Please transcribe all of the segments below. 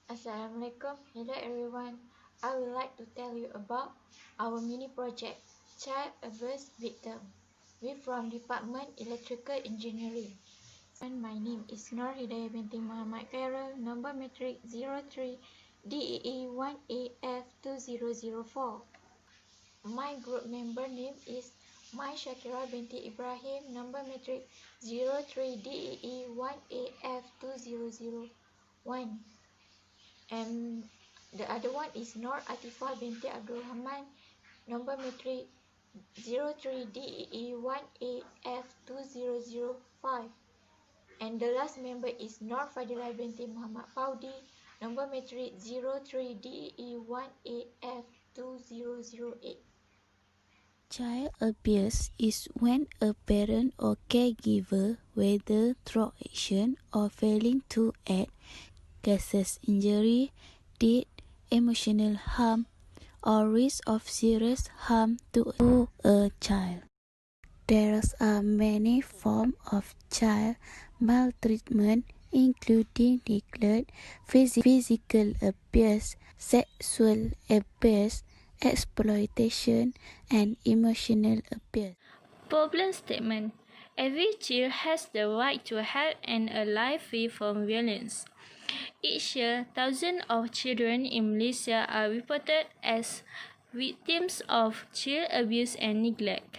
Assalamualaikum. Hello everyone. I would like to tell you about our mini project, Child Abuse Victim. We from Department Electrical Engineering. My name is Nur Hidayah binti Muhammad Khairul, number matric 03 DEE1AF2004. My group member name is Mai Shakira binti Ibrahim, number matric 03 DEE1AF2001. And the other one is Nur Atifah binti Abdul Rahman, number matric 03 DEE1AF2005. And the last member is Nur Fadilah binti Muhammad Faudi, number matric 03 DEE1AF2008. Child abuse is when a parent or caregiver, whether through action or failing to act, causes injury, death, emotional harm, or risk of serious harm to a child. There are many forms of child maltreatment, including neglect, physical abuse, sexual abuse, exploitation, and emotional abuse. Problem statement. Every child has the right to health and a life free from violence. Each year, thousands of children in Malaysia are reported as victims of child abuse and neglect.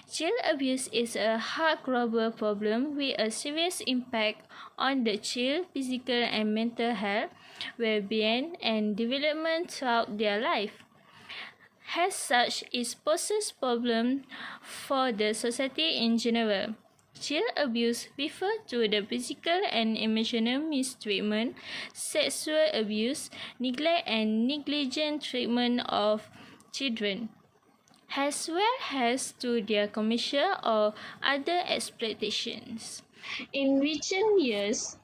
Child abuse is a hard-global problem with a serious impact on the child's physical and mental health, well-being, and development throughout their life. As such, it poses problems for the society in general. Child abuse refers to the physical and emotional mistreatment, sexual abuse, neglect, and negligent treatment of children, as well as to their commercial or other exploitations. In recent years,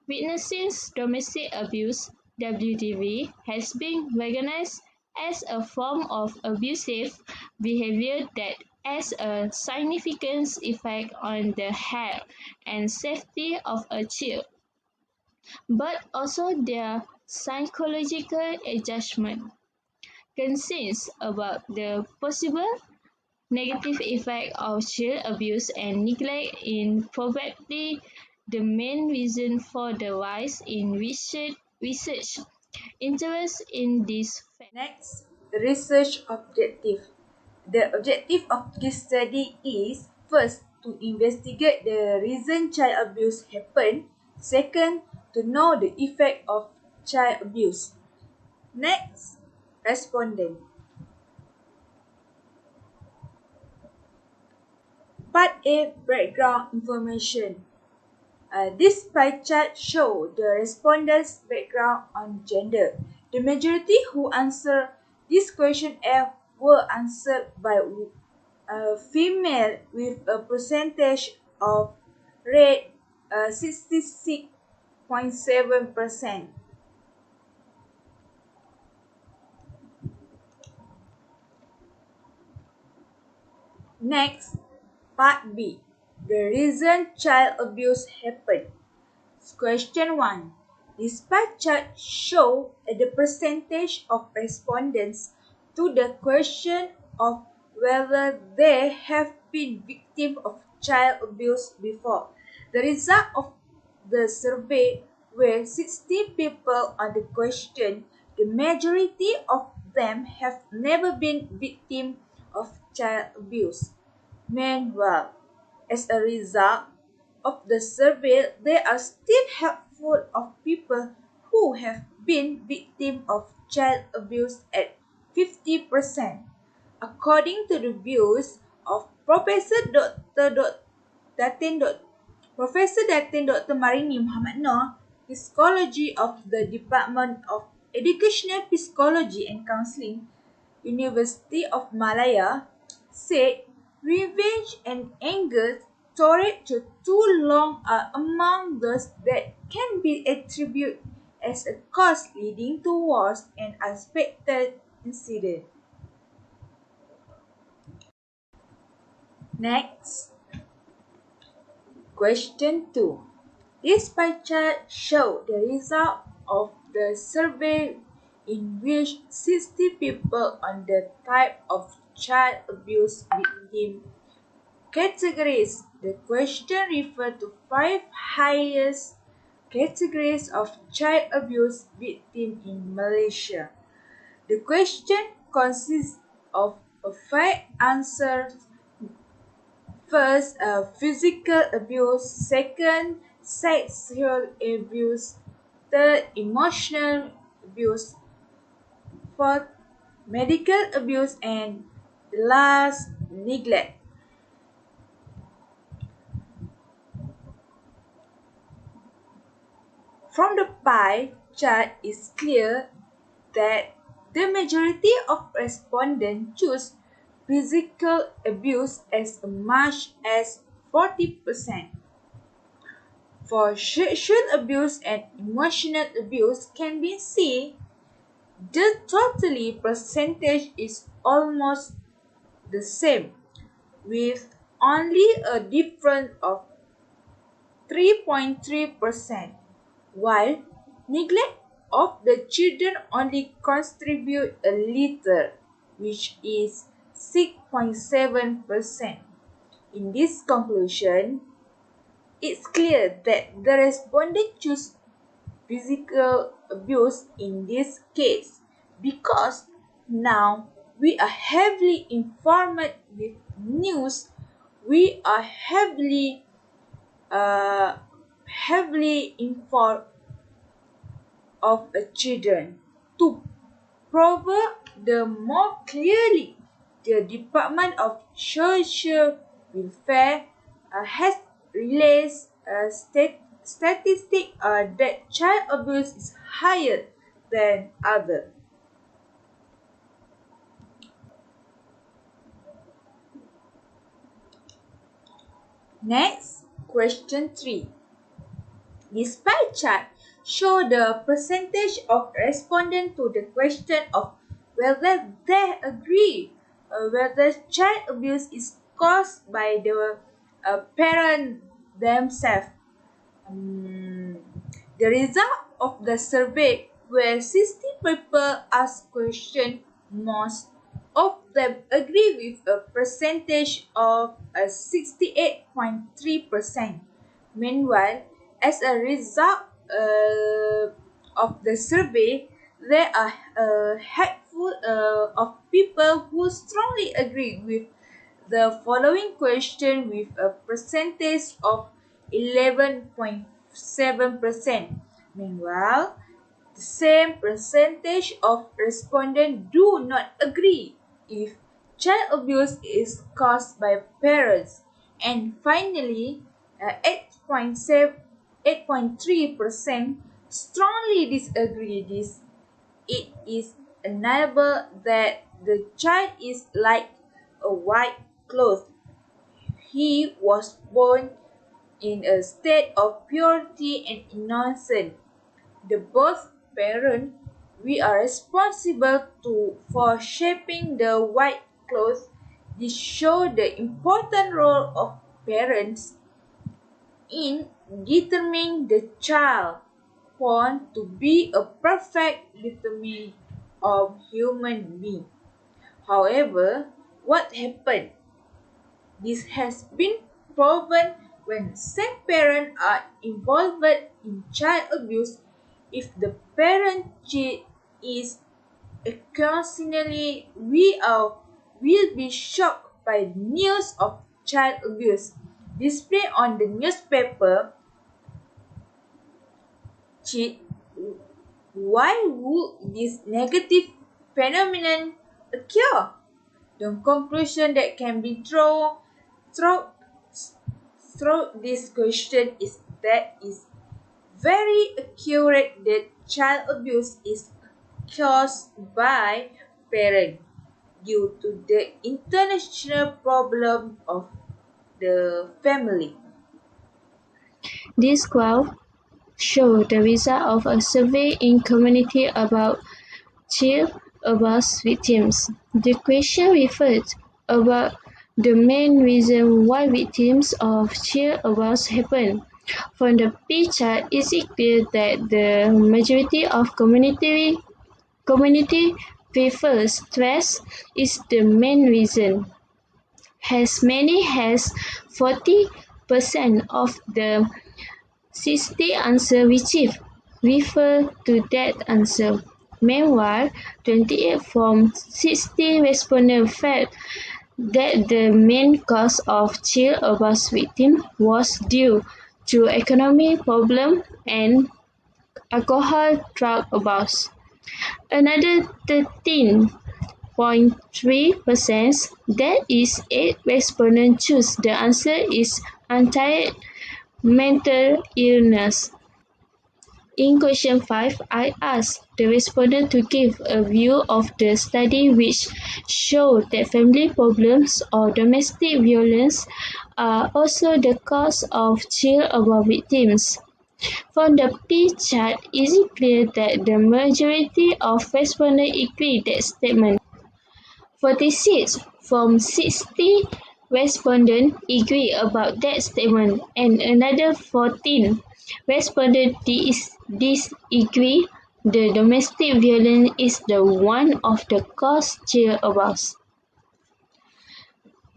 witnessing domestic abuse (WDV) has been recognized as a form of abusive behavior that has a significant effect on the health and safety of a child, but also their psychological adjustment. Concerns about the possible negative effect of child abuse and neglect is probably the main reason for the rise in research interest in this fact. Next, the research objective. The objective of this study is first, to investigate the reason child abuse happen. Second, to know the effect of child abuse. Next, respondent. Part A, background information. This pie chart shows the respondents' background on gender. The majority who answered this question F were answered by female with a percentage of rate 66.7%. Next, Part B. The reason child abuse happened. Question 1. This pie chart shows the percentage of respondents to the question of whether they have been victims of child abuse before. The result of the survey were 60 people on the question. The majority of them have never been victims of child abuse. Meanwhile, as a result of the survey, there are still handful of people who have been victims of child abuse at 50%. According to the views of Professor Datin Dr. Marini Muhammad Noor, Psychology of the Department of Educational Psychology and Counselling, University of Malaya, said revenge and anger stored to too long are among those that can be attributed as a cause leading to wars and unexpected incidents. Next, question 2. This pie chart shows the result of the survey in which 60 people on the type of child abuse victim categories. The question referred to 5 highest categories of child abuse victim in Malaysia. The question consists of 5 answers. First, physical abuse. Second, sexual abuse. Third, emotional abuse. Fourth, medical abuse. And last, neglect. From the pie chart is clear that the majority of respondents choose physical abuse as much as 40%. For sexual abuse and emotional abuse can be seen, the totally percentage is almost the same, with only a difference of 3.3%, while neglect of the children only contribute a little, which is 6.7%. In this conclusion, it's clear that the respondent choose physical abuse in this case because now we are heavily informed with news. We are heavily informed of children. To prove the more clearly, the Department of Social Welfare has released a statistic that child abuse is higher than other. Next, question 3. This pie chart shows the percentage of respondents to the question of whether they agree whether child abuse is caused by the parent themselves. The result of the survey where 60 people asked questions, most of them agree with a percentage of 68.3%. Meanwhile, as a result of the survey, there are a handful of people who strongly agree with the following question with a percentage of 11.7%. Meanwhile, the same percentage of respondents do not agree if child abuse is caused by parents. And finally, 8.3% strongly disagree this. It is undeniable that the child is like a white cloth. He was born in a state of purity and innocence. The both parents, we are responsible for shaping the white cloth. This shows the important role of parents in determining the child born to be a perfect determinant of human being. However, what happened? This has been proven when same parents are involved in child abuse. If the parent is occasionally, we will be shocked by news of child abuse displayed on the newspaper. Why would this negative phenomenon occur? The conclusion that can be drawn through this question is that it's very accurate that child abuse is caused by parents due to the international problem of the family. This graph shows the result of a survey in community about child abuse victims. The question referred about the main reason why victims of child abuse happen. From the pie chart, it is clear that the majority of community prefers stress is the main reason. As many as 40% of the 60 answer received refer to that answer. Meanwhile, 28 from 60 respondents felt that the main cause of child abuse victims was due to economic problems and alcohol-drug abuse. Another 13.3%, that is 8 respondents choose the answer is untreated mental illness. In question 5, I asked the respondent to give a view of the study which showed that family problems or domestic violence are also the cause of child abuse victims. From the pie chart, it is clear that the majority of respondents agree that statement. 46 from 60 respondents agree about that statement, and another 14 respondents disagree. The domestic violence is the one of the cause child abuse.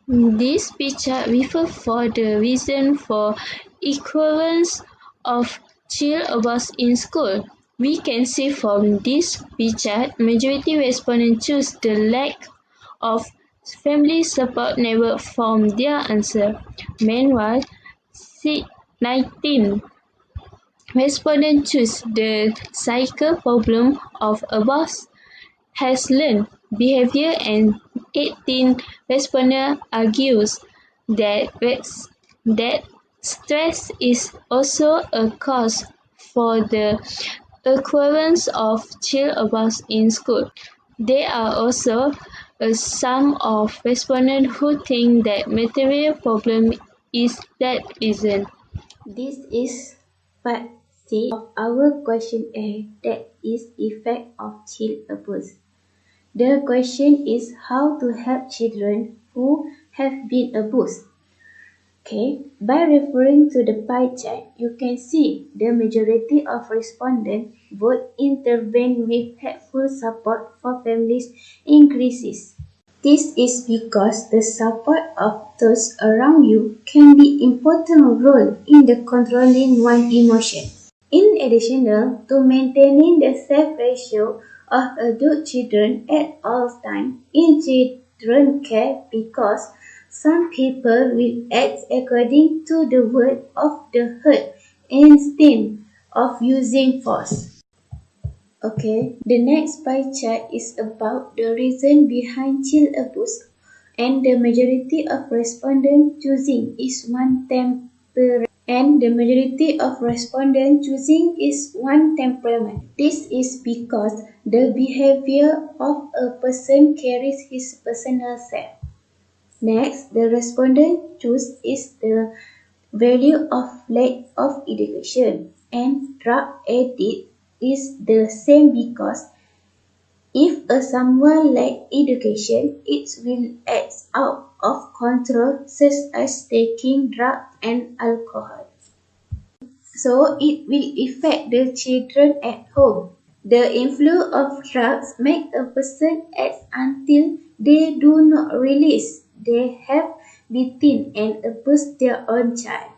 This picture refers for the reason for occurrence of child abuse in school. We can see from this picture, majority respondents choose the lack of family support network from their answer. Meanwhile, 19 respondents choose the cycle problem of abuse has learned behavior, and 18 respondents argues that stress is also a cause for the occurrence of child abuse in school. There are also some of respondents who think that material problem is that reason. This is part C of our questionnaire, that is effect of child abuse. The question is how to help children who have been abused. By referring to the pie chart, you can see the majority of respondents vote intervene with helpful support for families increases. This is because the support of those around you can be an important role in the controlling one's emotion. In addition to maintaining the safe ratio of adult children at all times in children care, because some people will act according to the word of the herd instead of using force. The next pie chart is about the reason behind child abuse, and the majority of respondents choosing is one temperament. This is because the behavior of a person carries his personal self. Next, the respondent choose is the value of lack of education, and drug addict is the same because if someone lacks education, it will act out of control, such as taking drugs and alcohol. So it will affect the children at home. The influence of drugs makes a person act until they do not realize they have beaten and abused their own child.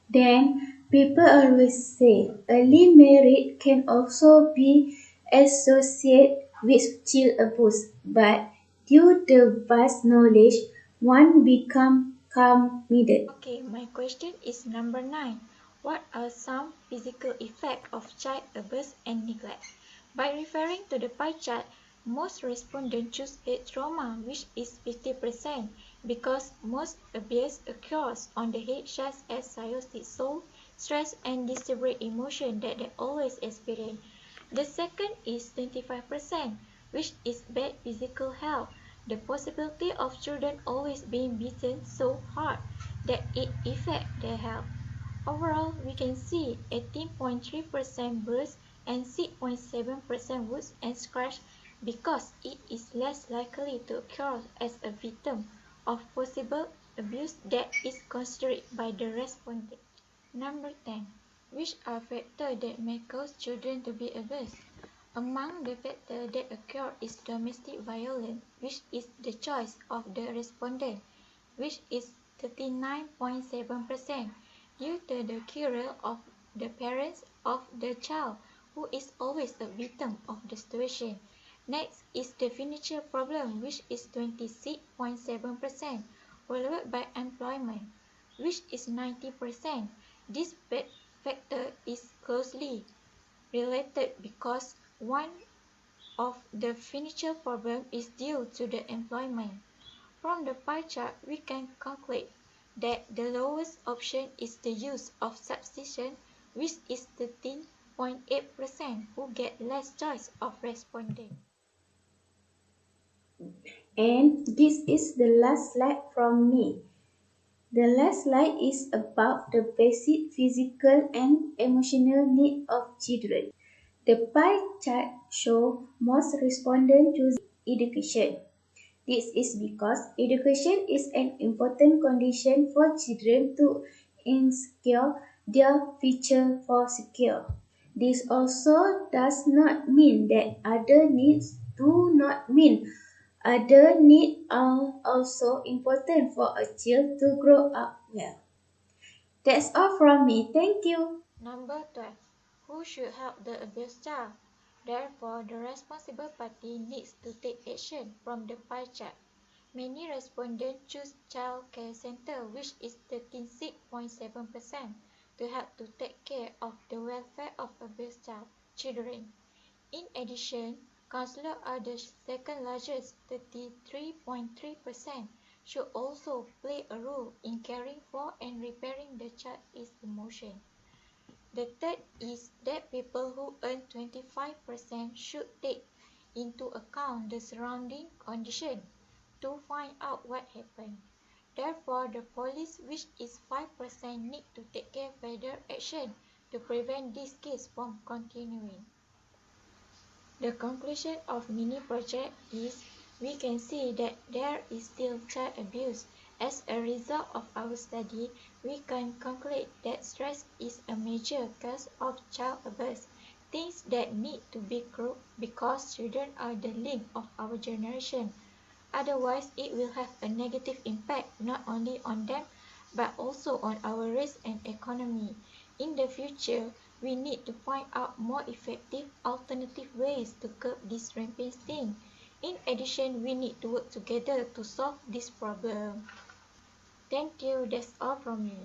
Then, people always say early marriage can also be associated with child abuse, but due to vast knowledge, one become committed. Okay, my question is number 9. What are some physical effects of child abuse and neglect? By referring to the pie chart, most respondents choose head trauma, which is 50%, because most abuse occurs on the head, such as psychotic soul, stress, and disturbed emotion that they always experience. The second is 25%, which is bad physical health. The possibility of children always being beaten so hard that it affects their health. Overall, we can see 18.3% bruise and 6.7% wounds and scratch, because it is less likely to occur as a victim of possible abuse that is considered by the respondent. Number 10. Which are factors that may cause children to be abused? Among the factors that occur is domestic violence, which is the choice of the respondent, which is 39.7%, due to the quarrel of the parents of the child, who is always a victim of the situation. Next is the financial problem, which is 26.7%, followed by employment, which is 90%. This factor is closely related because one of the financial problems is due to the employment. From the pie chart, we can conclude that the lowest option is the use of substitution, which is 13.8%, who get less choice of responding. And this is the last slide from me. The last slide is about the basic physical and emotional needs of children. The pie chart shows most respondents choose education. This is because education is an important condition for children to ensure their future for secure. This also does not mean that other needs do not mean other needs are also important for a child to grow up well. That's all from me. Thank you. Number 12. Who should help the abused child? Therefore, the responsible party needs to take action from the pie chart. Many respondents choose child care center, which is 36.7%, to help to take care of the welfare of abused children. In addition, counselors are the second largest, 33.3%, should also play a role in caring for and repairing the child's emotion. The third is that people who earn 25% should take into account the surrounding condition to find out what happened. Therefore, the police, which is 5%, need to take further action to prevent this case from continuing. The conclusion of mini project is we can see that there is still child abuse. As a result of our study, we can conclude that stress is a major cause of child abuse. Things that need to be grouped because children are the link of our generation. Otherwise, it will have a negative impact not only on them but also on our race and economy. In the future, we need to find out more effective alternative ways to curb this rampant thing. In addition, we need to work together to solve this problem. Thank you. That's all from me.